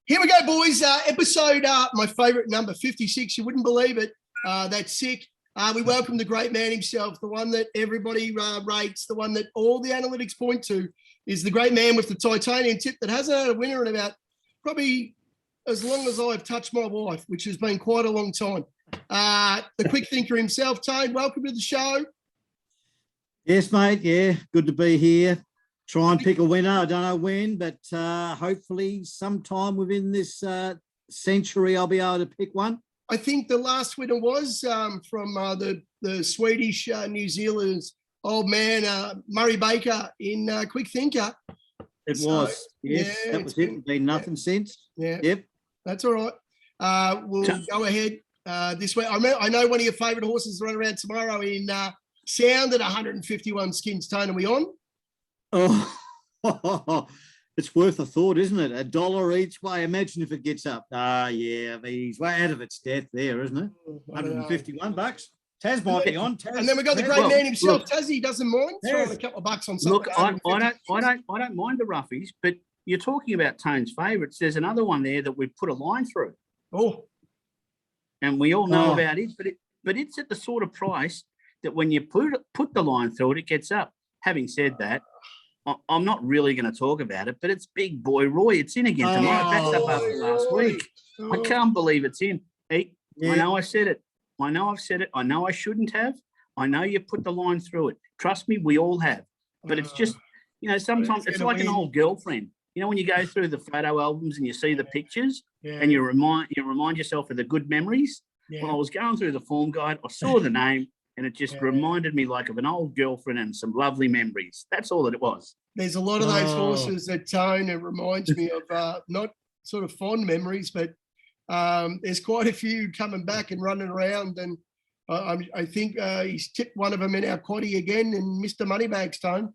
Here we go, boys. Episode, my favourite number, 56. You wouldn't believe it. That's sick. We welcome the great man himself, the one that everybody rates, the one that all the analytics point to, is the great man with the titanium tip that hasn't had a winner in about probably as long as I've touched my wife, which has been quite a long time. The quick thinker himself, Tone, welcome to the show. Yes, mate. Yeah, good to be here. Try and pick a winner. I don't know when, but hopefully sometime within this century I'll be able to pick one. I think the last winner was from the Swedish New Zealand's old man, Murray Baker in Quick Thinker. It was. Yes, yeah, that was it. It's been nothing since. Yeah. Yep. That's all right. We'll go ahead this way. I know one of your favourite horses run around tomorrow in Sound at 151 skins. Tone, are we on? Oh, it's worth a thought, isn't it? $1 each way. Imagine if it gets up. Yeah, I mean, he's way out of its depth there, isn't it? $151. Taz might be on. And then we got the great man himself, Taz. He doesn't mind throwing a couple of bucks on something. Look, I don't mind the roughies, but you're talking about Tone's favourites. There's another one there that we've put a line through. Oh, and we all know about it, but it's at the sort of price that when you put the line through it, it gets up. Having said that, I'm not really going to talk about it, but it's Big Boy Roy. It's in again tonight. That's up after last week. I can't believe it's in. Hey, I know I said it. I know I've said it. I know I shouldn't have. I know you put the line through it. Trust me, we all have. But it's just, sometimes it's like an old girlfriend. When you go through the photo albums and you see the pictures and you remind yourself of the good memories. Yeah. When I was going through the form guide, I saw the name. And it just reminded me like of an old girlfriend and some lovely memories. That's all that it was. There's a lot of those horses that Tone, it reminds me of not sort of fond memories, but there's quite a few coming back and running around. And I think he's tipped one of them in our quaddie again in Mr. Moneybags, Tone.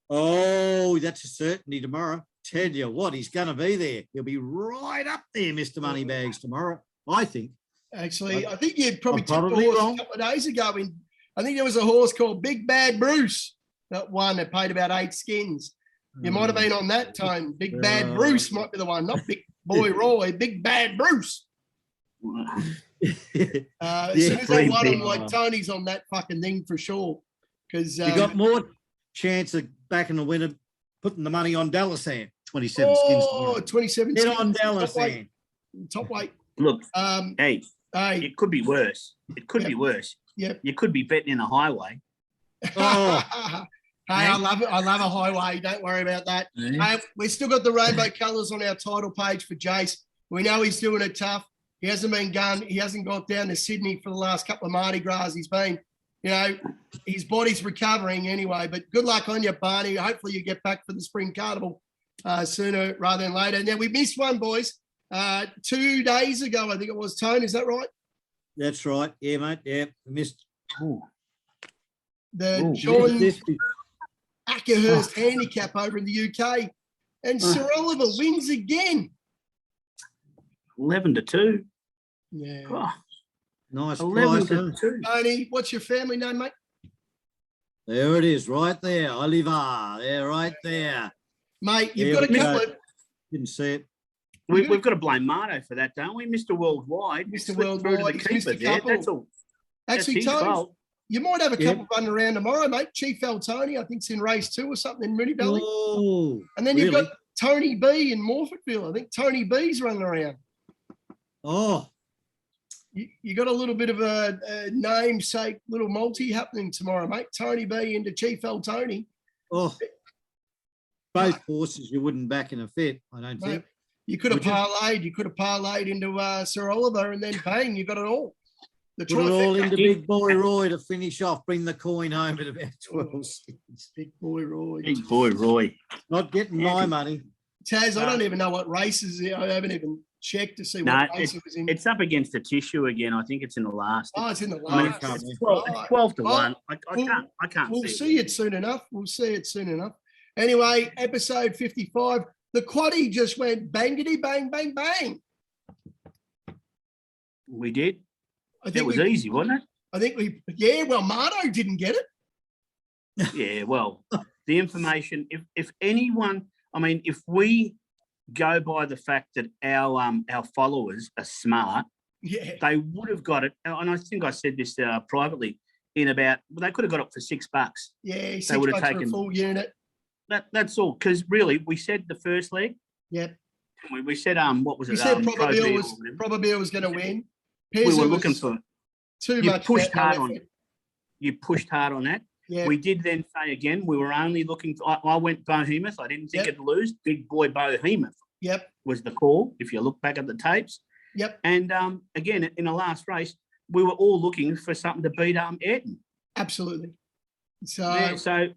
Oh, that's a certainty tomorrow. Tell you what, he's going to be there. He'll be right up there, Mr. Moneybags, tomorrow, I think. Actually, I think you probably tipped the horse a couple of days ago. I think there was a horse called Big Bad Bruce that won that paid about 8 skins. You might have been on that, Tone. Big Bad Bruce might be the one, not Big Boy Roy, Big Bad Bruce. As soon as that one, I'm like, Tony's on that fucking thing for sure. Because you got more chance of backing the winner, putting the money on Dallasan. 27 skins. Oh, 27 skins. Get on Dallasan. Top weight. Look, hey, it could be worse. It could be worse. Yep. You could be betting in a highway. Hey, I love it. I love a highway. Don't worry about that. Hey, we've still got the rainbow colours on our title page for Jace. We know he's doing it tough. He hasn't got down to Sydney for the last couple of Mardi Gras. He's been, his body's recovering anyway. But good luck on you, Barney. Hopefully you get back for the Spring Carnival sooner rather than later. Now, we missed one, boys. 2 days ago, I think it was, Tone. Is that right? That's right. Yeah, mate. Yeah, missed. John Ackerhurst handicap over in the UK. And Sir Oliver wins again. 11-2. Yeah. Oh, nice. 11-2. Tony, what's your family name, mate? There it is, right there. Oliver. There, right there. Mate, you've got a couple of... Didn't see it. We've got to blame Marto for that, don't we? Mr. Worldwide. Mr. Worldwide. The keeper there. That's all. Actually, Tony, you might have a couple running around tomorrow, mate. Chief El Tony, I think it's in race 2 or something in Mooney Valley. Oh, and then you've got Tony B in Morfettville. I think Tony B's running around. Oh. You got a little bit of a namesake little multi happening tomorrow, mate. Tony B into Chief El Tony. Oh. Both horses you wouldn't back in a fit, I don't think. You could have parlayed. You could have parlayed into Sir Oliver, and then bang, you got it all. Put it all into Big Boy Roy to finish off. Bring the coin home at about 12 cents. Big Boy Roy. Big Boy Roy. Not getting my money. Taz, I don't even know what races. I haven't even checked to see what race it was in. It's up against the tissue again. I think it's in the last. Oh, it's in the last. I mean, it's 12-1. I can't. We'll see it soon enough. Anyway, episode 55. The quaddie just went bangity bang bang bang. We did. It was easy, wasn't it? I think Marto didn't get it. Yeah, well, the information, if anyone, I mean, if we go by the fact that our followers are smart, Yeah. they would have got it. And I think I said this privately they could have got it for $6. Yeah, $6 they would have for a taken full unit. That's all. Because really, we said the first leg. Yep. We said what was it? We said Pro Probably was going to win. We were looking for too you much. pushed hard on it. You pushed hard on that. Yeah. We did then say again, we were only looking for, I went Behemoth. I didn't think it'd lose. Big boy Behemoth. Yep. Was the call, if you look back at the tapes. Yep. And again, in the last race, we were all looking for something to beat Ayrton. Absolutely. So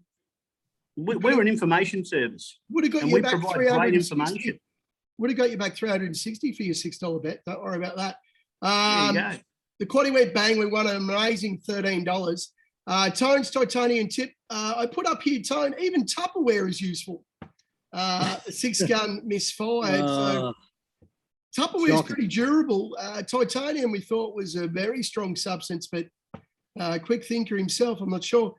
we're an information service. Would have got and you we back provide great information. Would have got you back $360 for your $6 bet. Don't worry about that. There you go. The quaddie went bang. We won an amazing $13. Tone's titanium tip. I put up here, Tone, even Tupperware is useful. 6-gun misfired. So Tupperware is pretty durable. Titanium we thought was a very strong substance, but quick thinker himself, I'm not sure.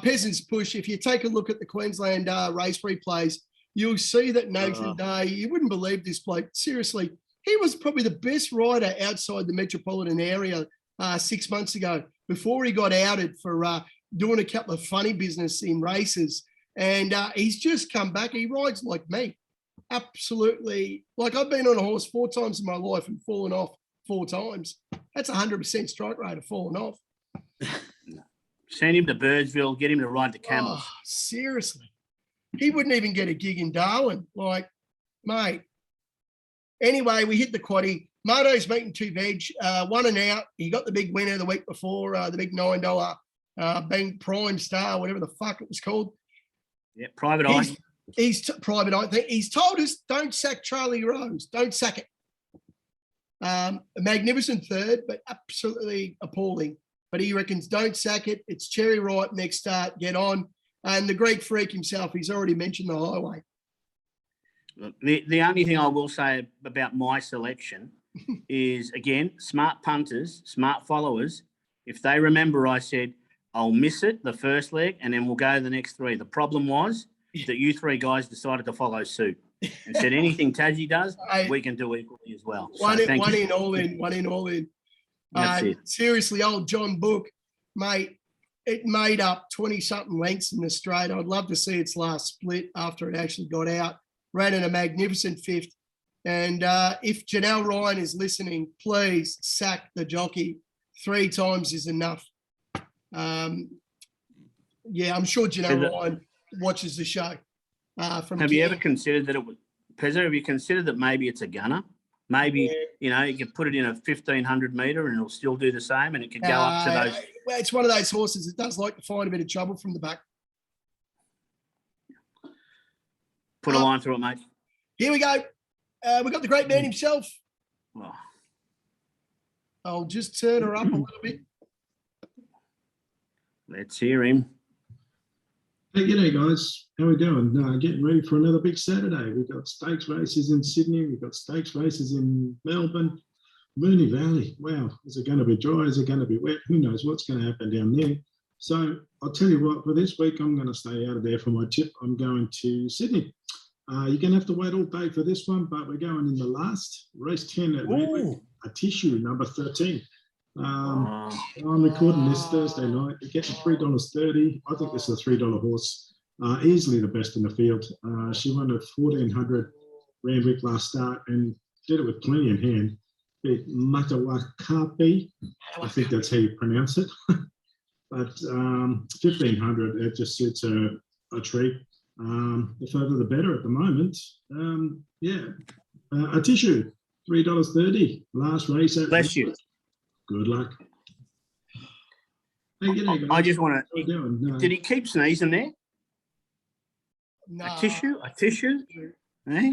Peasants Push, if you take a look at the Queensland race replays, you'll see that Nathan Day, you wouldn't believe this bloke, seriously, he was probably the best rider outside the metropolitan area 6 months ago before he got outed for doing a couple of funny business in races. And he's just come back. He rides like me. Absolutely. Like I've been on a horse 4 times in my life and fallen off 4 times. That's 100% strike rate of falling off. Send him to Birdsville, get him to ride the camels. Oh, seriously. He wouldn't even get a gig in Darwin. Like, mate. Anyway, we hit the quaddie. Moto's meeting 2 veg, 1 and out. He got the big winner the week before, the big $9 Bank Prime Star, whatever the fuck it was called. Yeah, Private Eye. He's Private Eye. He's told us, don't sack Charlie Rose. Don't sack it. A magnificent third, but absolutely appalling. But he reckons don't sack it. It's cherry ripe next start. Get on. And the Greek freak himself, he's already mentioned the highway. The only thing I will say about my selection is, again, smart punters, smart followers. If they remember, I said, I'll miss it the first leg and then we'll go the next 3. The problem was that you 3 guys decided to follow suit and said anything Tassie does, we can do equally as well. One in, all in. That's it. Seriously, old John Book, mate, it made up 20-something lengths in the straight. I'd love to see its last split after it actually got out. Ran in a magnificent 5th. And if Janelle Ryan is listening, please sack the jockey. 3 times is enough. Yeah, I'm sure Janelle Ryan watches the show. Have you ever considered that it was, Pezzo, have you considered that maybe it's a gunner? Maybe, you could put it in a 1,500 metre and it'll still do the same and it could go up to those. Well, it's one of those horses that does like to find a bit of trouble from the back. Put a line through it, mate. Here we go. We've got the great man himself. Oh. I'll just turn her up a little bit. Let's hear him. Hey, g'day guys. How we doing? Getting ready for another big Saturday. We've got stakes races in Sydney. We've got stakes races in Melbourne, Moonee Valley. Wow, is it going to be dry? Is it going to be wet? Who knows what's going to happen down there? So I'll tell you what, for this week, I'm going to stay out of there for my tip. I'm going to Sydney. You're going to have to wait all day for this one, but we're going in the last race 10 at Redwood, a tissue number 13. I'm recording this Thursday night. You're getting $3.30. I think this is a $3 horse. Easily the best in the field. She won at 1,400 Randwick last start and did it with plenty in hand. Beat Matawakapi. I think that's how you pronounce it. But 1,500, it just suits a treat. The further the better at the moment. A tissue, $3.30. Last race. Bless you. Good luck. Hey, g'day, guys. I just want to. Did he keep sneezing there? No. A tissue? Eh?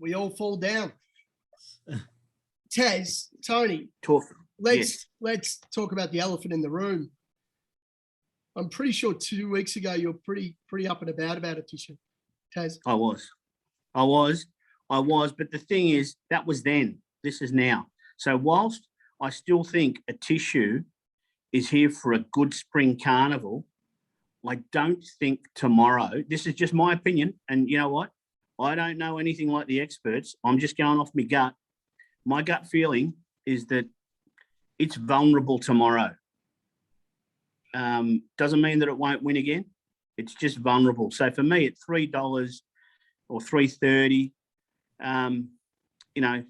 We all fall down. Taz, Tony, let's talk about the elephant in the room. I'm pretty sure 2 weeks ago you were pretty up and about a tissue. Taz. I was. But the thing is, that was then. This is now. So whilst I still think a tissue is here for a good spring carnival, I don't think tomorrow, this is just my opinion, and you know what? I don't know anything like the experts. I'm just going off my gut. My gut feeling is that it's vulnerable tomorrow. Doesn't mean that it won't win again. It's just vulnerable. So for me, at $3 or $3.30, you know,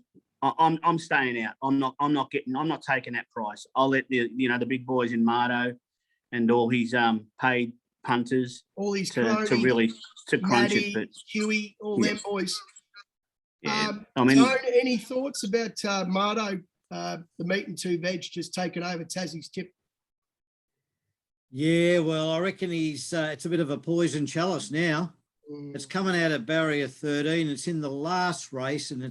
I'm staying out. I'm not taking that price. I'll let the big boys in Mardo and all his paid punters all these to really crunch Matty, it. But Huey, all them boys. yeah, Tone, any thoughts about Mardo, the meat and two veg just taking over Tassie's tip? Yeah, well, I reckon it's a bit of a poison chalice now. It's coming out of barrier 13. It's in the last race, and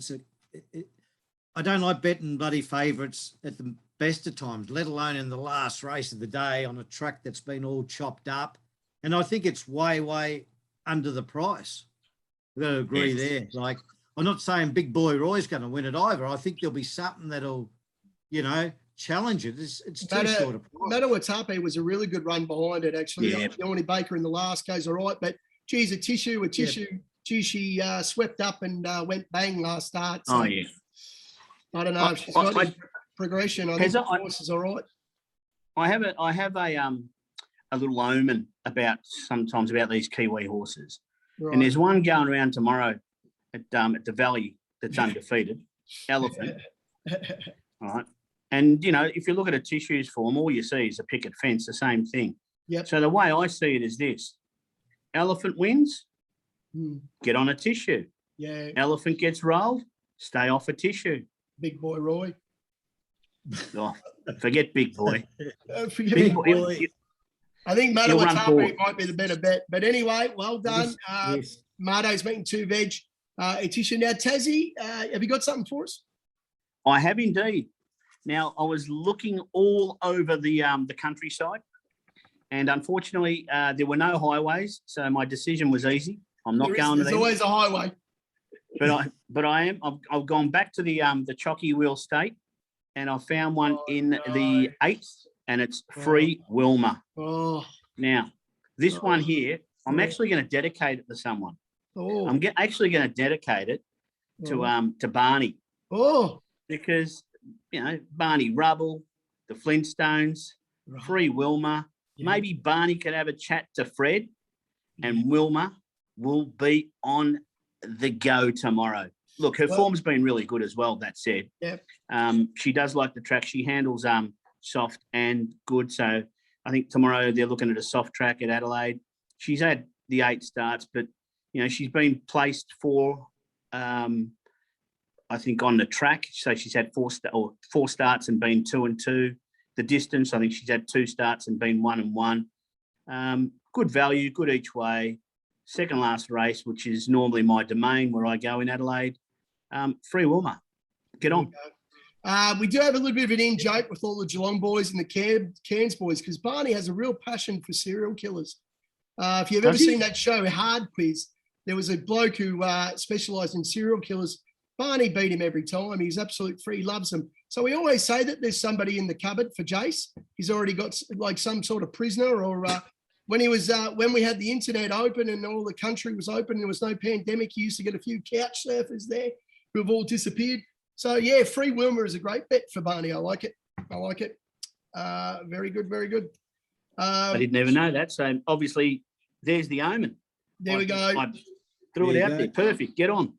I don't like betting bloody favourites at the best of times, let alone in the last race of the day on a track that's been all chopped up. And I think it's way, way under the price. We've got to agree there. Like, I'm not saying Big Boy Roy's going to win it either. I think there'll be something that'll, challenge it. It's too short of price. Matawatape was a really good run behind it, actually. Yeah. Johnny Baker in the last goes all right, but geez, a tissue, geez, she swept up and went bang last start. So I don't know if she's got any progression. I think the horse is all right. I have a little omen sometimes about these Kiwi horses. Right. And there's one going around tomorrow at the Valley that's undefeated, Elephant. All right. And, if you look at a tissues form, all you see is a picket fence, the same thing. Yep. So the way I see it is this. Elephant wins, get on a tissue. Yeah. Elephant gets rolled, stay off a tissue. Big Boy Roy. Oh, forget Big Boy. Forget Big Boy. Boy. I think Matawatape might be the better bet. But anyway, well done. Yes. Mardo's making two veg. Tisha, now Tassie, have you got something for us? I have indeed. Now, I was looking all over the countryside, and unfortunately, there were no highways, so my decision was easy. I'm not going to There's always a highway. I've gone back to the Chocky Wheel State, and I found one in the 8th, and it's Free Wilma. Oh. Now, this one here, I'm actually going to dedicate it to someone. Oh. I'm actually going to dedicate it to Barney. Oh. Because, Barney Rubble, the Flintstones, Free Wilma. Yeah. Maybe Barney could have a chat to Fred, and Wilma will be on the go tomorrow. Look, her form's been really good as well, that said. Yep. She does like the track. She handles soft and good. So I think tomorrow they're looking at a soft track at Adelaide. She's had the 8 starts, but, she's been placed for I think on the track. So she's had 4 starts and been 2 and 2. The distance, I think she's had 2 starts and been 1 and 1. Good value, good each way. Second last race, which is normally my domain where I go in Adelaide. Free Wilma, get on. We do have a little bit of an in-joke with all the Geelong boys and the Cairns boys, because Barney has a real passion for serial killers. If you've ever seen that show, Hard Quiz, there was a bloke who specialised in serial killers. Barney beat him every time. He's absolute free, loves them. So we always say that there's somebody in the cupboard for Jace. He's already got like some sort of prisoner, or when we had the internet open and all the country was open, there was no pandemic, he used to get a few couch surfers there who have all disappeared. So yeah, Free Wilma is a great bet for Barney. I like it. Very good, very good. I didn't even know that. So obviously there's the omen. There we go. I threw it out there. Perfect. Get on.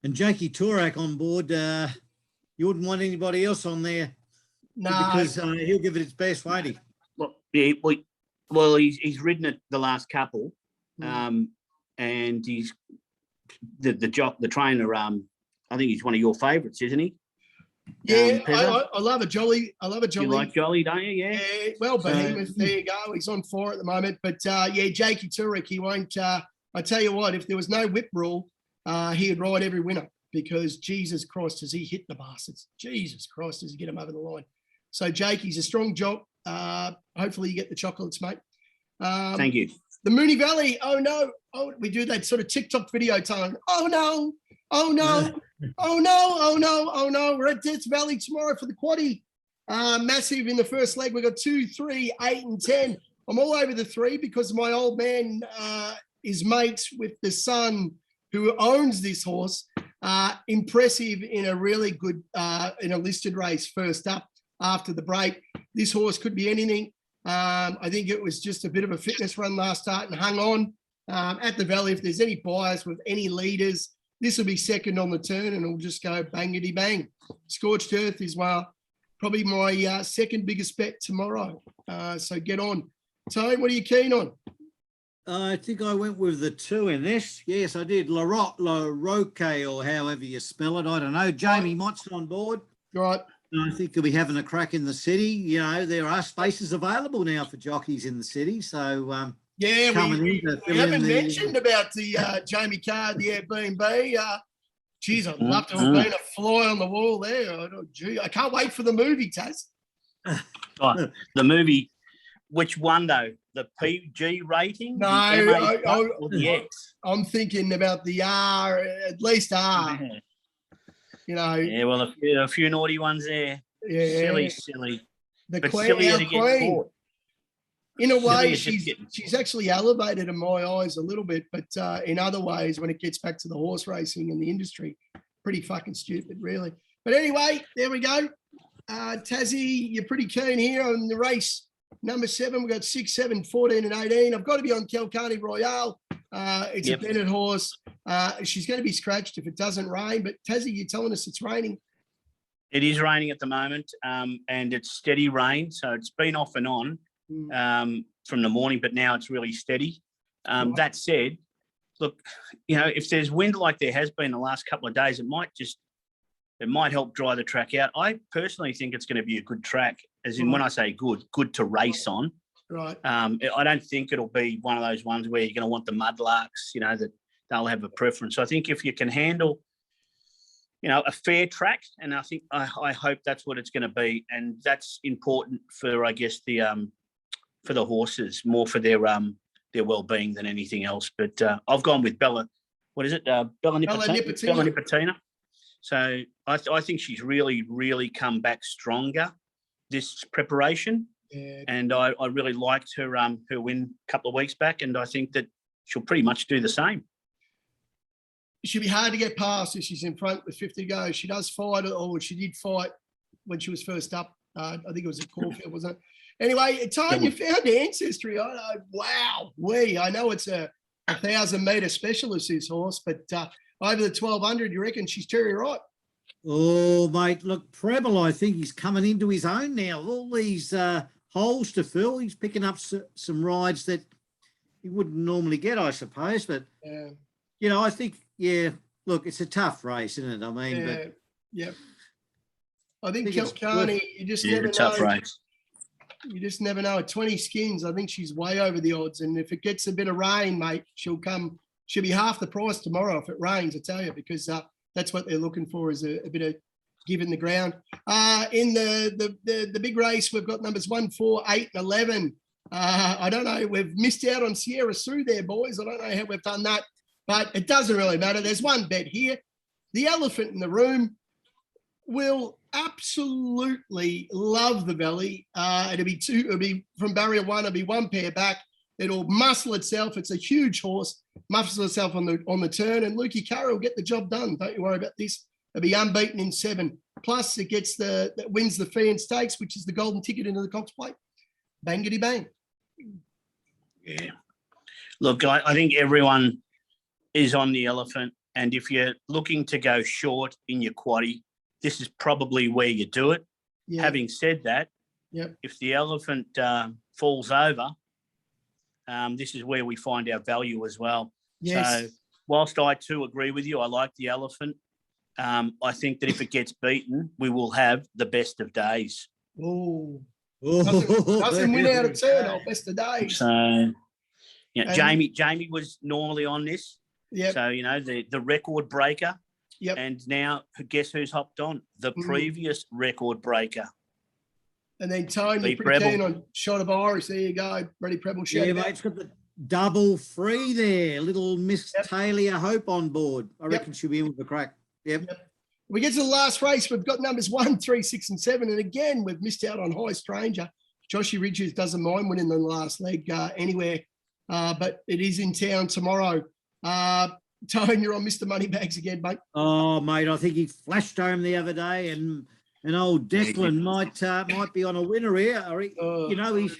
And Jakey Turak on board. You wouldn't want anybody else on there. No. Because he'll give it its best, won't he? Well, yeah, well, he's ridden it the last couple, and he's the trainer. I think he's one of your favourites, isn't he? Yeah, I love a Jolly. You like Jolly, don't you? Yeah. Well, Behemoth, there you go. He's on 4 at the moment. But Jakey Turek, he won't. I tell you what, if there was no whip rule, he'd ride every winner, because Jesus Christ, does he hit the bastards? Jesus Christ, does he get him over the line? So Jakey's a strong job. Hopefully you get the chocolates, mate. Thank you. The Moonee Valley. Oh no. Oh, we do that sort of TikTok video time. Oh no. Oh no. Oh no. Oh no. Oh no. We're at Death Valley tomorrow for the quaddie. Massive in the first leg. We've got 2, 3, 8, and 10. I'm all over the 3 because my old man is mates with the son who owns this horse. Impressive in a really good, in a listed race first up after the break. This horse could be anything. I think it was just a bit of a fitness run last start and hung on at the Valley. If there's any bias with any leaders, this will be second on the turn and it'll just go bangity bang. Scorched Earth is probably my second biggest bet tomorrow. So get on. Tone, what are you keen on? I think I went with the 2 in this. Yes, I did. LaRoque, or however you spell it. I don't know. Jamie Mott's on board. Right. I think he'll be having a crack in the city. You know, there are spaces available now for jockeys in the city. So, yeah, we haven't mentioned about the Jamie Carr, the Airbnb. Geez, I'd love to have been a fly on the wall there. I can't wait for the movie, Taz. Oh, the movie, which one though? The PG rating? No, or the X? I'm thinking about the R, at least R. Yeah. You know. Yeah, well, a few naughty ones there. Yeah. Silly. The but queen, sillier our to get queen. caught. In a way, Sillier she's actually elevated in my eyes a little bit, but in other ways, when it gets back to the horse racing and the industry, pretty fucking stupid, really. But anyway, there we go. Tassie, you're pretty keen here on the race. Number 7, we've got 6, 7, 14 and 18. I've got to be on Calcani Royale. It's a Bennett horse. She's going to be scratched if it doesn't rain. But Tassie, you're telling us it's raining. It is raining at the moment, and it's steady rain. So it's been off and on from the morning, but now it's really steady. That said, look, if there's wind like there has been the last couple of days, it might help dry the track out. I personally think it's going to be a good track, as in when I say good to race on. Right. I don't think it'll be one of those ones where you're going to want the mudlarks, that they'll have a preference. So I think if you can handle, a fair track, and I hope that's what it's going to be, and that's important for, I guess, for the horses, more for their well-being than anything else. But I've gone with Bella. What is it? Bella Nipotina. So I think she's really, really come back stronger this preparation. Yeah. And I really liked her win a couple of weeks back, and I think that she'll pretty much do the same. It should be hard to get past if she's in front with 50 to go. She does fight, or she did fight when she was first up. I think it was at Caulfield, wasn't it? Anyway, Tone, you found the ancestry. Wow. I know it's a 1,000-metre specialist, this horse, but over the 1,200, you reckon she's Terry right? Oh, mate, look, Preble, I think he's coming into his own now. All these holes to fill. He's picking up some rides that he wouldn't normally get, I suppose. But, I think, look, it's a tough race, isn't it? I mean, I think Calcani, you just never know. Tough race. You just never know. At 20 skins, I think she's way over the odds. And if it gets a bit of rain, mate, she'll be half the price tomorrow if it rains, I tell you, because that's what they're looking for, is a bit of give in the ground. In the big race, we've got numbers 1, 4, 8, and 11. I don't know. We've missed out on Sierra Sue there, boys. I don't know how we've done that, but it doesn't really matter. There's one bet here. The elephant in the room will absolutely love the Valley. It'll be from barrier 1. It'll be 1 pair back. It'll muscle itself. It's a huge horse. Muscle itself on the turn, and Lukey Curry will get the job done. Don't you worry about this. It'll be unbeaten in 7. Plus, it gets that wins the fee and stakes, which is the golden ticket into the Cox Plate. Bangity bang. Yeah. Look, I think everyone is on the elephant, and if you're looking to go short in your quaddie, this is probably where you do it. Yeah. Having said that, if the elephant falls over, this is where we find our value as well. Yes. So whilst I too agree with you, I like the elephant. I think that if it gets beaten, we will have the best of days. Oh, doesn't win out of turn. Oh, best of days. So, Jamie was normally on this. Yeah. So the record breaker. Yep. And now, guess who's hopped on? The previous record breaker. And then Tone, you're pretty keen on Shot of Iris. There you go. Ready Preble. Yeah, mate, it's got the double free there. Little Miss Taylor Hope on board. I reckon she'll be in with the crack. Yep. We get to the last race. We've got numbers 1, 3, 6, and 7. And again, we've missed out on High Stranger. Joshy Ridges doesn't mind winning the last leg anywhere but it is in town tomorrow. Tone, you're on Mr. Moneybags again, mate. Oh, mate, I think he flashed home the other day, and old Declan might be on a winner here. You know, he's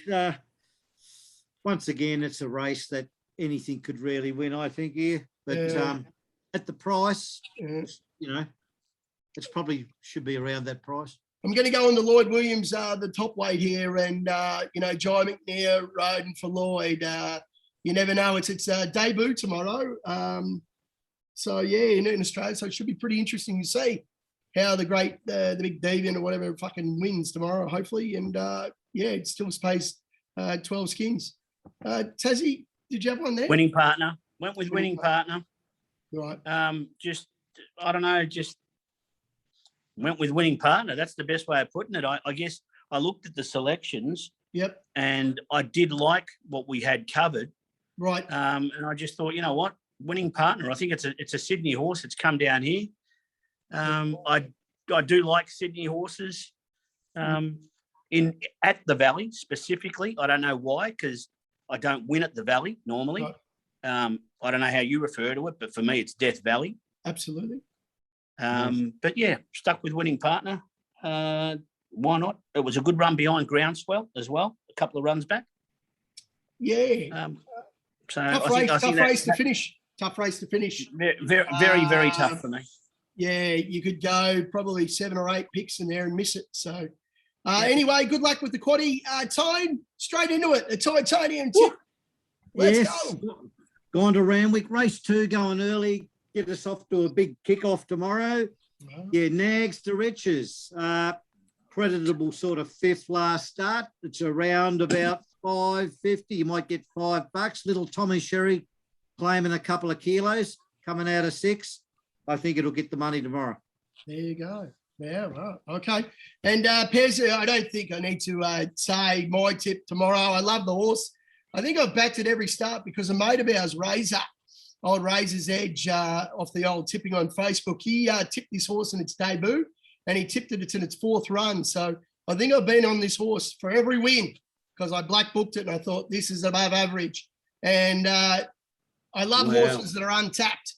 once again, it's a race that anything could really win, I think, here. But at the price, you know, it's probably should be around that price. I'm going to go on the Lloyd Williams, the top weight here, and you know, Jai McNair, Roden for Lloyd. You never know. It's its debut tomorrow. So yeah, in Australia, so it should be pretty interesting to see how the big Deviant or whatever fucking wins tomorrow, hopefully. And yeah, it still pays 12 skins. Tassie, did you have one there? Winning partner. Went with winning partner. Right. Just I don't know, just went with winning partner. That's the best way of putting it. I guess I looked at the selections. Yep. And I did like what we had covered. Right. And I just thought, you know what, winning partner. I think it's a Sydney horse. It's come down here. I do like Sydney horses. At the Valley specifically. I don't know why, because I don't win at the Valley normally. Right. I don't know how you refer to it, but for me, it's Death Valley. Absolutely. But yeah, stuck with winning partner. Why not? It was a good run behind Groundswell as well. A couple of runs back. Yeah. So tough race to finish. Tough race to finish. Very tough for me. Yeah, you could go probably 7 or 8 picks in there and miss it. So anyway, good luck with the quaddie. Tone, straight into it. The Tony and Tip. Let's go. Gone to Randwick. Race 2 going early. Get us off to a big kickoff tomorrow. Yeah, Nags to Riches. Creditable sort of 5th last start. It's around about $5.50. You might get $5. Little Tommy Sherry claiming a couple of kilos, coming out of 6. I think it'll get the money tomorrow. There you go. Yeah, right. Okay. And Pez, I don't think I need to say my tip tomorrow. I love the horse. I think I've backed it every start because a mate of ours, Razor, old Razor's Edge, off the old tipping on Facebook, he tipped this horse in its debut and he tipped it. It's in its 4th run. So I think I've been on this horse for every win because I black booked it and I thought this is above average. And I love horses that are untapped.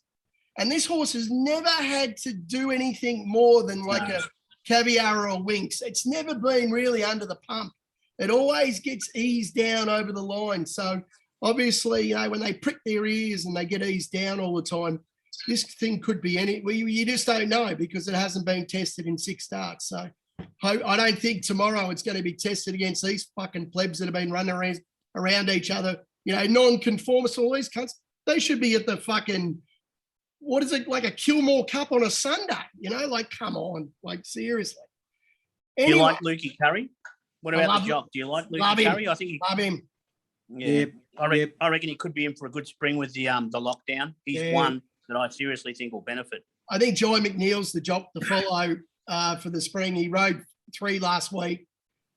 And this horse has never had to do anything more than like a Caviar or a Winx. It's never been really under the pump. It always gets eased down over the line. So obviously, you know, when they prick their ears and they get eased down all the time, this thing could be you just don't know because it hasn't been tested in 6 starts. So I don't think tomorrow it's going to be tested against these fucking plebs that have been running around each other. You know, non-conformists, all these cunts. They should be at the fucking, what is it, like a Kilmore Cup on a Sunday? You know, like, come on, like, seriously. Anyway, do you like Lukey Curry? What about the jock? Do you like Lukey Curry? I think love him. Yeah, I reckon he could be in for a good spring with the lockdown. He's one that I seriously think will benefit. I think Jai McNeil's the jock to follow for the spring. He rode 3 last week.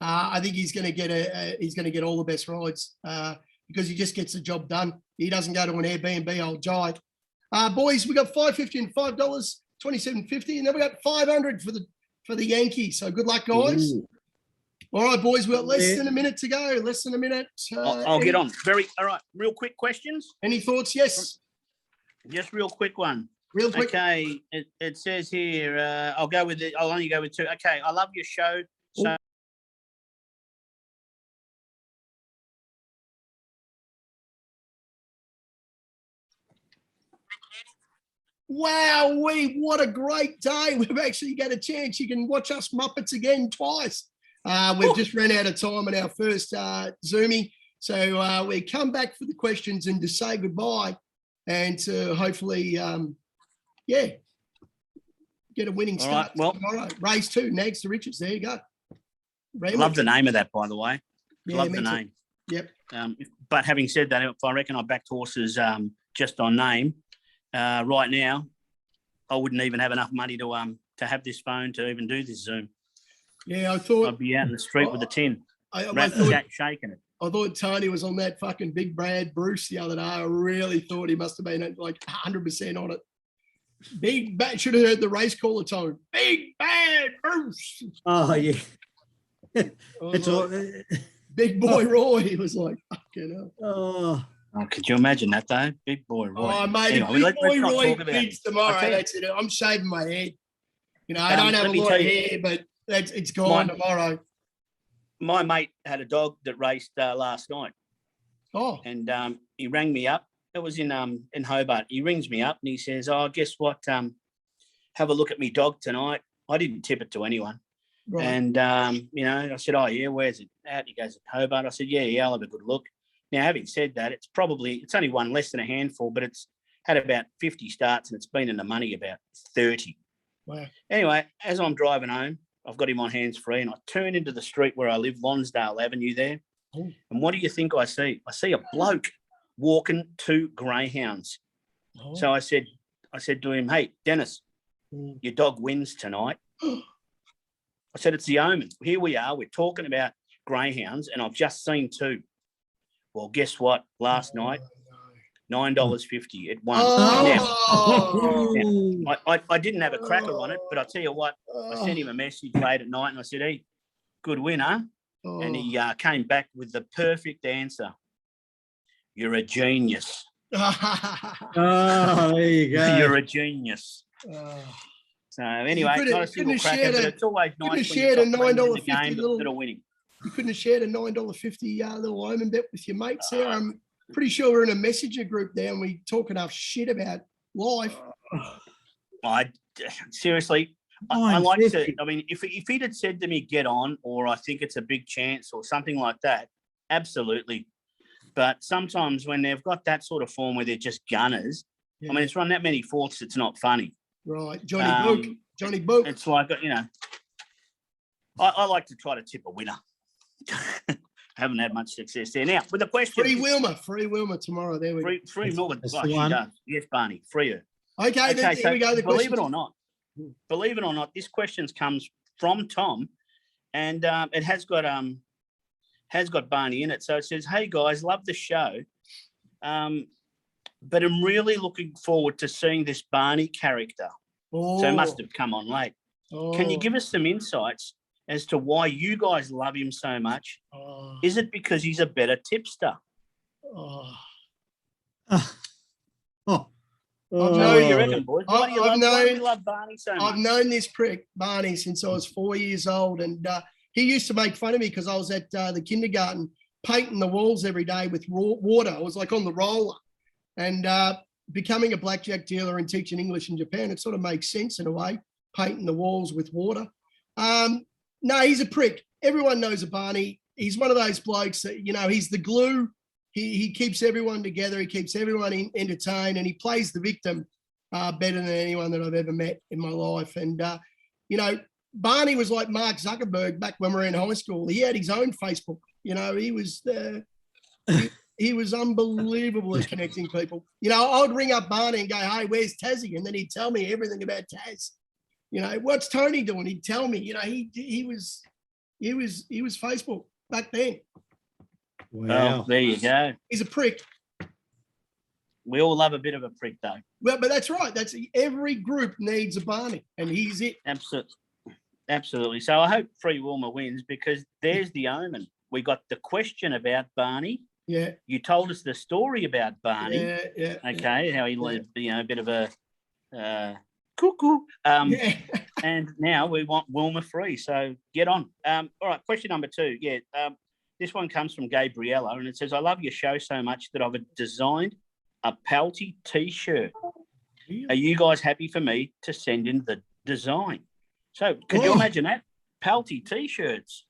I think he's going to get all the best rides because he just gets the job done. He doesn't go to an Airbnb, old Jai. Boys, we got $5.50 and $5, $27.50, and then we got $500 for the Yankees. So good luck, guys. Ooh. All right, boys, we've got less than a minute to go. Less than a minute. I'll get on. All right, real quick questions. Any thoughts? Yes. Just real quick one. Real quick. Okay, it says here, I'll only go with 2. Okay, I love your show. So. Ooh. Wow, what a great day. We've actually got a chance. You can watch us Muppets again twice. We've just run out of time on our first Zoomie. So we come back for the questions and to say goodbye and to hopefully, get a winning start tomorrow. Race 2, Nags to Riches. There you go. Love the name of that, by the way. Yeah, love the name. Yep. But having said that, if I reckon I backed horses just on name, right now, I wouldn't even have enough money to have this phone to even do this Zoom. Yeah, I thought I'd be out in the street with a tin, shaking it. I thought Tony was on that fucking Big Brad Bruce the other day. I really thought he must have been like 100% on it. Big Bad, should have heard the race caller tone. Big Bad Bruce. Oh yeah, it's all. Big Boy Roy. He was like, fucking hell. Oh, Oh, could you imagine that though? Big boy Roy. Oh, mate, Anyway, Big let's Boy not Roy talk about bids it. tomorrow. I'll tell you- That's it. I'm shaving my head. You know, I don't have let a me lot tell of you- hair, but it's gone tomorrow. My mate had a dog that raced last night, Oh, and he rang me up. It was in Hobart. He rings me up and he says, "Oh, guess what? Have a look at me dog tonight." I didn't tip it to anyone. right. And, I said, "Oh, yeah, where's it at?" He goes, "At Hobart." I said, yeah, I'll have a good look. Now, having said that, it's only won less than a handful, but it's had about 50 starts and it's been in the money about 30. Wow. Anyway, as I'm driving home, I've got him on hands-free and I turn into the street where I live, Lonsdale Avenue there. Oh. And what do you think I see? I see a bloke walking 2 greyhounds. Oh. So I said to him, "Hey, Dennis, Mm. your dog wins tonight." I said, "It's the omen. Here we are. We're talking about greyhounds, and I've just seen 2. Well, guess what? Last night, $9.50. It won. Oh. Now, I didn't have a cracker on it, but I'll tell you what, I sent him a message late at night, and I said, "Hey, good win, huh?" Oh. And he came back with the perfect answer. "You're a genius. Oh, there you go. You're a genius." Oh. So anyway, couldn't- not a couldn't single have cracker, shared but a- it's always couldn't have nice when shared you've a got friends in the $9.50 game little- that are winning. You couldn't have shared a $9.50 little omen bet with your mates there. I'm pretty sure we're in a messenger group there and we talk enough shit about life. Seriously, I like to. $9.50. I mean, if he'd had said to me, "Get on," or "I think it's a big chance," or something like that, absolutely. But sometimes when they've got that sort of form where they're just gunners, Yeah. I mean, it's run that many fourths, it's not funny. Right. Johnny Book. It's like, I like to try to tip a winner. Haven't had much success there. Now, with the question, Free Wilma tomorrow. There we go. free Melbourne. That's Oh, the she one. does. Yes, Barney, free her. Okay, then, here we go. The believe question. it or not, this question comes from Tom, and it has got Barney in it. So it says, "Hey guys, love the show, but I'm really looking forward to seeing this Barney character." So it must have come on late. Can you give us some insights as to why you guys love him so much? Oh, Is it because he's a better tipster? oh. Oh. What do you reckon, boys? Why do you love Barney so I've much? known this prick, Barney, since I was 4 years old. And he used to make fun of me because I was at the kindergarten painting the walls every day with water. I was like on the roller. And becoming a blackjack dealer and teaching English in Japan, it sort of makes sense in a way, painting the walls with water. No, he's a prick. Everyone knows a Barney. He's one of those blokes that, he's the glue. He keeps everyone together. He keeps everyone entertained, and he plays the victim better than anyone that I've ever met in my life. And, Barney was like Mark Zuckerberg back when we were in high school. He had his own Facebook. He was he was unbelievable at connecting people. I would ring up Barney and go, "Hey, where's Tassie?" And then he'd tell me everything about Taz. What's Tony doing? He'd tell me. He was Facebook back then. Wow. Well, there you go. He's a prick. We all love a bit of a prick, though. Well, but that's right. Every group needs a Barney, and he's it. Absolutely. So I hope Free Wilma wins, because there's the omen. We got the question about Barney. Yeah. You told us the story about Barney. Yeah. Okay, how he lived, a bit of a cuckoo. Yeah. And now we want Wilma free. So get on. All right, question number 2. Yeah. This one comes from Gabriella, and it says, "I love your show so much that I've designed a Pelty T-shirt. Are you guys happy for me to send in the design?" So could you imagine that? Pelty T-shirts.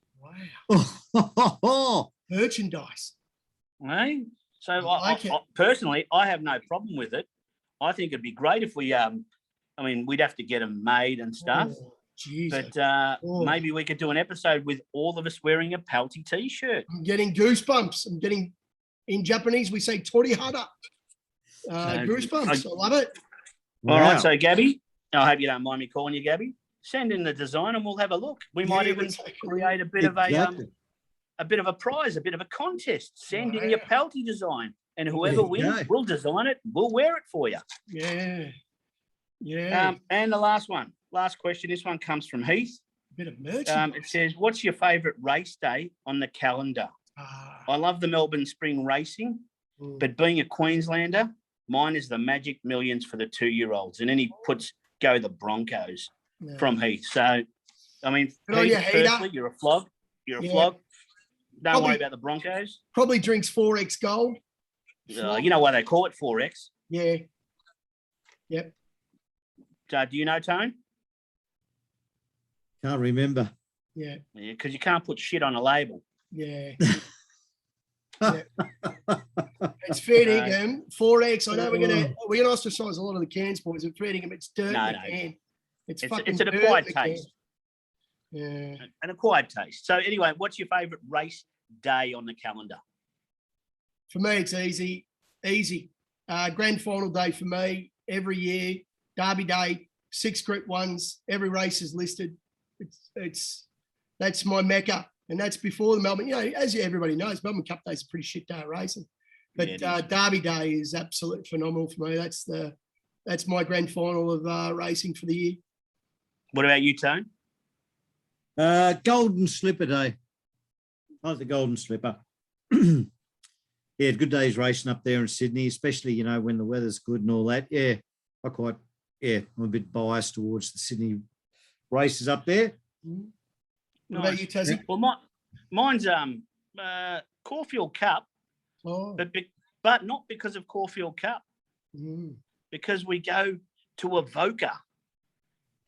Wow. Merchandise. Right? So like I personally, I have no problem with it. I think it'd be great if we, we'd have to get them made and stuff. Oh, geez. But maybe we could do an episode with all of us wearing a Pelty T-shirt. I'm getting goosebumps. In Japanese, we say torihara. Goosebumps. I love it. All right, so Gabby, I hope you don't mind me calling you Gabby. Send in the design and we'll have a look. We might even create a bit of a prize, a bit of a contest. Send in your Pelty design, and whoever wins, we'll design it. We'll wear it for you. Yeah. Yeah. And the last question. This one comes from Heath. Bit of merchandise. It says, "What's your favourite race day on the calendar?" I love the Melbourne Spring Racing. But being a Queenslander, mine is the Magic Millions for the 2-year-olds. And then he puts go the Broncos from Heath. So, I mean, Heath, personally, you're a flog. You're a flog. Don't worry about the Broncos. Probably drinks 4X gold. You know why they call it 4X? Yeah. Yep. So, do you know, Tone? Can't remember. Yeah. Yeah, because you can't put shit on a label. Yeah. It's fair dinkum. 4X. I know we're gonna ostracize a lot of the cans boys. It's fair dinkum. It's dirt in the can. It's an acquired taste. Yeah. An acquired taste. So anyway, what's your favourite race day on the calendar? For me, it's easy. Grand final day for me every year. Derby Day, 6 Group 1s. Every race is listed. That's my mecca, and that's before the Melbourne. You know, as everybody knows, Melbourne Cup Day is a pretty shit day of racing, but Derby Day is absolutely phenomenal for me. That's my grand final of racing for the year. What about you, Tone? Golden Slipper Day. I like the Golden Slipper. Yeah, good days racing up there in Sydney, especially, you know, when the weather's good and all that. Yeah, I'm a bit biased towards the Sydney races up there. What about you, Tassie? Well, mine's Caulfield Cup, but not because of Caulfield Cup, because we go to Avoca,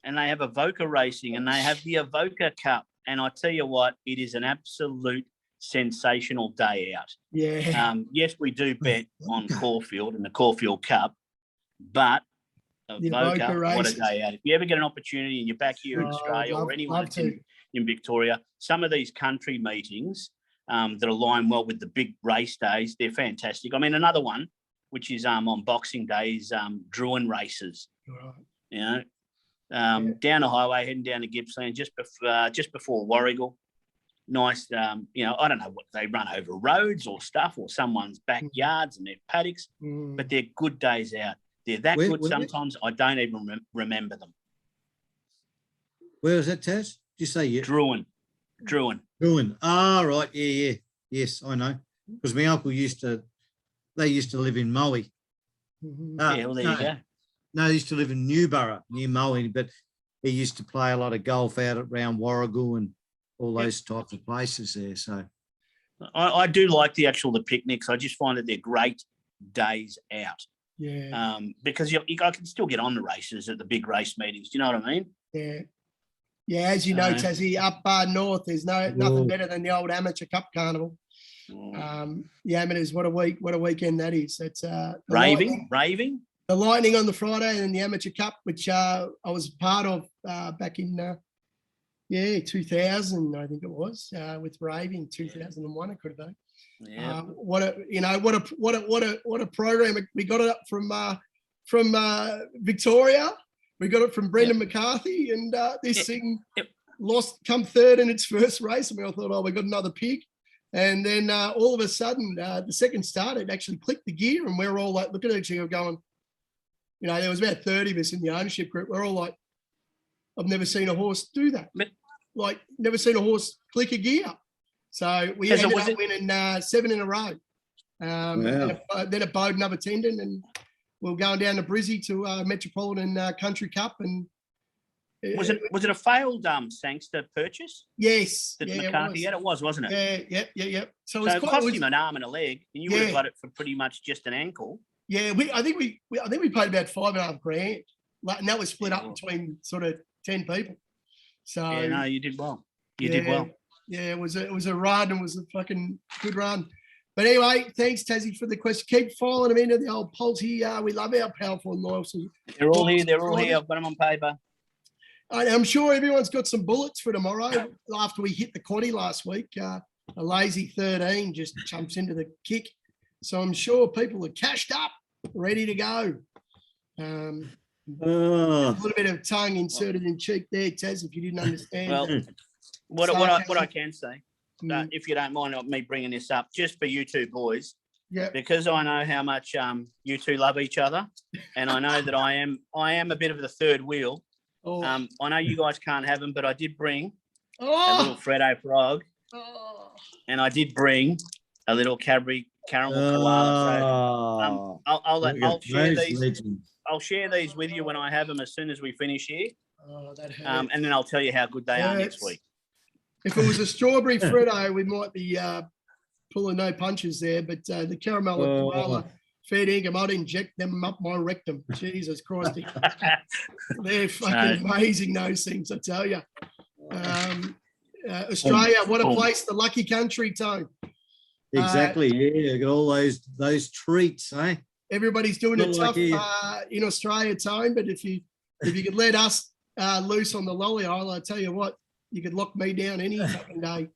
and they have Avoca racing, and they have the Avoca Cup, and I tell you what, it is an absolute sensational day out. Yeah. Yes, we do bet on Caulfield and the Caulfield Cup, in Avoca, what a day out. If you ever get an opportunity and you're back here in Australia or anywhere in Victoria, some of these country meetings that align well with the big race days, they're fantastic. I mean, another one, which is on Boxing Day, is Druin races. Right. You know, down the highway, heading down to Gippsland, just before Warrigal. Nice, you know, I don't know what they run over roads or stuff or someone's backyards and their paddocks, but they're good days out. They're that good sometimes I don't even remember them. Where was that, Taz? Did you say Druin. Ah, right. Yeah. Yes, I know. Because my uncle used to live in Moe. Yeah, well, there you go. No, he used to live in Newborough, near Moe, but he used to play a lot of golf out around Warrigal and all those types of places there. So I do like the picnics. I just find that they're great days out. Yeah. Because I can still get on the races at the big race meetings. Do you know what I mean? Yeah. Yeah, as you know, Tassie, up north, there's nothing better than the old Amateur Cup Carnival. The amateurs, what a weekend that is. It's raving. The Lightning on the Friday and the Amateur Cup, which I was part of back in 2000, I think it was, with raving. 2001, it could have been. Yeah. What a program. We got it up from Victoria. We got it from Brendan McCarthy, and this thing come third in its first race. And we all thought, we got another pig. And then all of a sudden, the second start, it actually clicked the gear, and we were all like looking at each other going, you know, there was about 30 of us in the ownership group. We're all like, I've never seen a horse do that. Like, never seen a horse click a gear. So we ended up winning 7 in a row. And then it bowed another tendon, and we were going down to Brizzy to Metropolitan Country Cup. And was it a failed Sangster purchase? Yes. That McCarthy had? It was, wasn't it? Yeah. So it cost him an arm and a leg, and you would have got it for pretty much just an ankle. Yeah, I think we paid about $5,500, and that was split up between sort of 10 people. So you did well. You did well. Yeah, it was a run. It was a fucking good run. But anyway, thanks, Tassie, for the question. Keep filing them into the old polls here. We love our powerful and loyal. They're all here. I've got them on paper. I'm sure everyone's got some bullets for tomorrow. After we hit the quaddie last week, a lazy 13 just jumps into the kick. So I'm sure people are cashed up, ready to go. A little bit of tongue inserted in cheek there, Taz, if you didn't understand. Well, what I can say, if you don't mind me bringing this up, just for you two boys, because I know how much you two love each other, and I know that I am a bit of the third wheel. I know you guys can't have them, but I did bring a little Freddo frog, and I did bring a little Cadbury caramel koala. Oh, I'll share those these. legends. I'll share these with you when I have them as soon as we finish here, Oh, that hurts. and then I'll tell you how good they are next week. If it was a strawberry Fritto, we might be pulling no punches there, but the caramel Oh. koala, fair dinkum, I'd inject them up my rectum. Jesus Christ. They're fucking amazing, those things, I tell you. Australia, what a place, the lucky country, Tone. Exactly. Yeah, got all those treats, eh? Everybody's doing it Not tough like in Australia, Tone, but if you could let us loose on the Lolly Isle, I tell you what, you could lock me down any fucking day.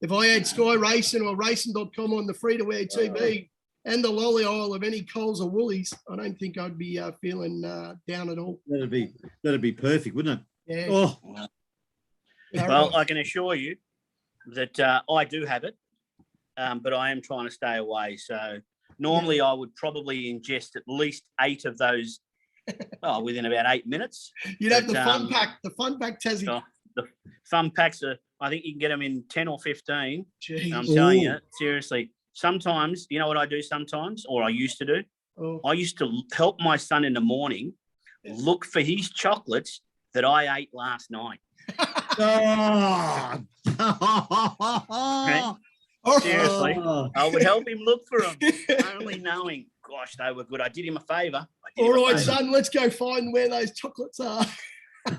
If I had Sky Racing or racing.com on the free-to-air TV and the Lolly Isle of any Coles or Woolies, I don't think I'd be feeling down at all. That'd be perfect, wouldn't it? Yeah. Oh, Well, I can assure you that I do have it, but I am trying to stay away. So normally I would probably ingest at least 8 of those within about 8 minutes. You'd have the fun pack, Tassie. The fun packs are, I think you can get them in 10 or 15. Jeez. I'm telling you, seriously. Sometimes, you know what I do sometimes, or I used to do? Oh. I used to help my son in the morning look for his chocolates that I ate last night. oh. Seriously, I would help him look for them, only knowing, gosh, they were good. I did him a favour. All right, son, let's go find where those chocolates are.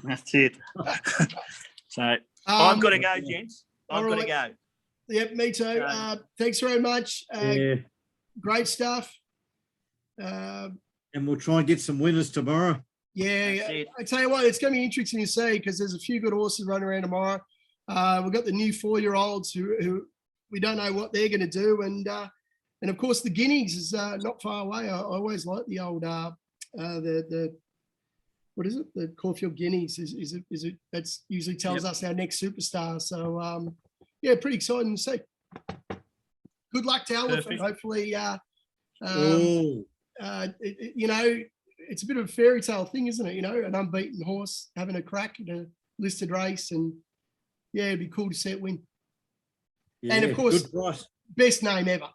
That's it. So I've got to go, gents. I've got to go. Yep, me too. Thanks very much. Yeah. Great stuff. And we'll try and get some winners tomorrow. Yeah, I tell you what, it's going to be interesting to see because there's a few good horses running around tomorrow. We've got the new 4-year-olds who we don't know what they're going to do, and of course the Guineas is not far away. I always like the old the what is it? The Caulfield Guineas is it that's usually tells us our next superstar. So yeah, pretty exciting to see. Good luck to Elephant. Perfect. Hopefully, you know, it's a bit of a fairy tale thing, isn't it? You know, an unbeaten horse having a crack at a listed race, and yeah, it'd be cool to see it win. Yeah, and of course, good price. Best name ever.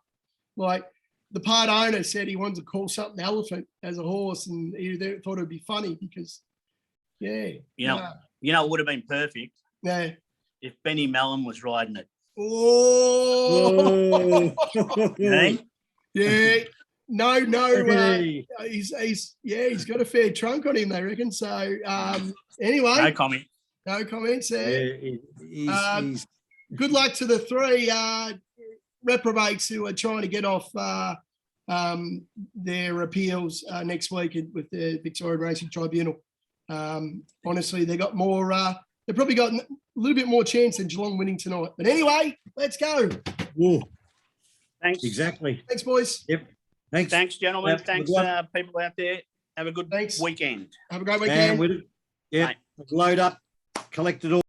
Like the part owner said he wanted to call something Elephant as a horse, and he thought it'd be funny because, you know, it would have been perfect. Yeah. If Benny Mellon was riding it. Oh. Hey? Yeah. No. He's got a fair trunk on him, they reckon. So anyway. No comment. No comments there. Yeah, he's good luck to the 3 reprobates who are trying to get off their appeals next week with the Victorian Racing Tribunal. Honestly, they got more. They probably got a little bit more chance than Geelong winning tonight. But anyway, let's go. Whoa. Thanks. Exactly. Thanks, boys. Yep. Thanks, gentlemen. Yep. Thanks, people out there. Have a good weekend. Have a great weekend. And load up, collect it all.